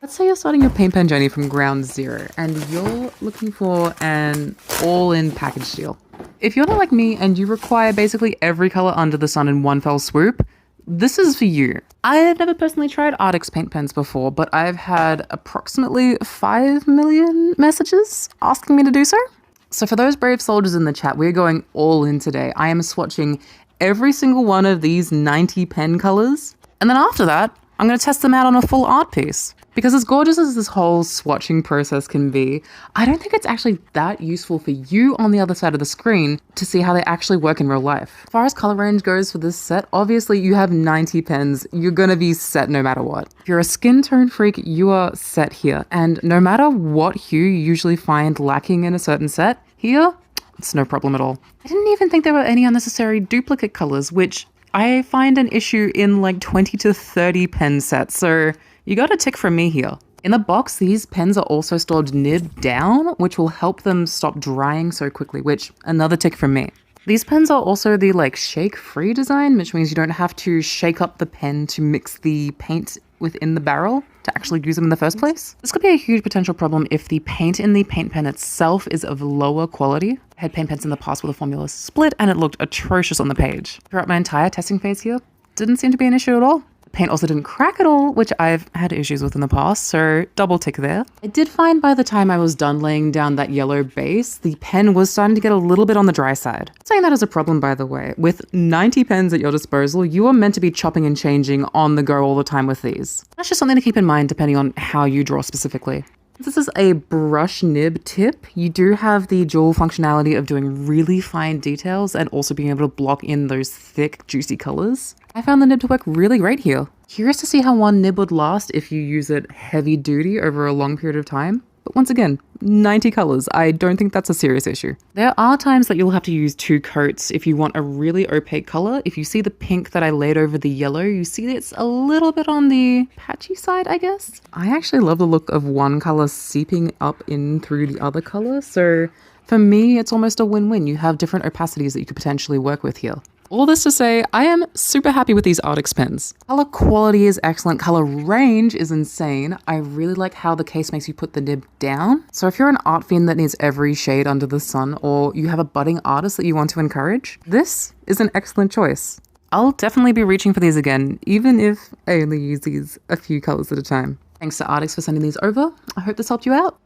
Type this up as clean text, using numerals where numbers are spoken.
Let's say you're starting your paint pen journey from ground zero and you're looking for an all-in package deal. If you're not like me and you require basically every color under the sun in one fell swoop, this is for you. I've never personally tried Arctic's paint pens before, but I've had approximately 5 million messages asking me to do so. So for those brave soldiers in the chat, we're going all in today. I am swatching every single one of these 90 pen colors. And then after that, I'm going to test them out on a full art piece. Because as gorgeous as this whole swatching process can be, I don't think it's actually that useful for you on the other side of the screen to see how they actually work in real life. As far as color range goes for this set, obviously you have 90 pens, you're gonna be set no matter what. If you're a skin tone freak, you are set here. And no matter what hue you usually find lacking in a certain set, here, it's no problem at all. I didn't even think there were any unnecessary duplicate colors, which I find an issue in like 20 to 30 pen sets, so you got a tick from me here. In the box, these pens are also stored nib down, which will help them stop drying so quickly, which another tick from me. These pens are also the shake-free design, which means you don't have to shake up the pen to mix the paint within the barrel to actually use them in the first place. This could be a huge potential problem if the paint in the paint pen itself is of lower quality. I had paint pens in the past where the formula split and it looked atrocious on the page. Throughout my entire testing phase here, didn't seem to be an issue at all. Paint also didn't crack at all, which I've had issues with in the past, so double tick there. I did find by the time I was done laying down that yellow base, the pen was starting to get a little bit on the dry side. Saying that as a problem, by the way, with 90 pens at your disposal, you are meant to be chopping and changing on the go all the time with these. That's just something to keep in mind depending on how you draw specifically. This is a brush nib tip. You do have the dual functionality of doing really fine details and also being able to block in those thick, juicy colors. I found the nib to work really great here. Curious to see how one nib would last if you use it heavy duty over a long period of time. But once again, 90 colors. I don't think that's a serious issue. There are times that you'll have to use 2 coats if you want a really opaque color. If you see the pink that I laid over the yellow, you see it's a little bit on the patchy side, I guess. I actually love the look of one color seeping up in through the other color. So for me, it's almost a win-win. You have different opacities that you could potentially work with here. All this to say, I am super happy with these Arctic pens. Color quality is excellent, color range is insane. I really like how the case makes you put the nib down. So if you're an art fiend that needs every shade under the sun, or you have a budding artist that you want to encourage, this is an excellent choice. I'll definitely be reaching for these again, even if I only use these a few colors at a time. Thanks to Arctic for sending these over. I hope this helped you out.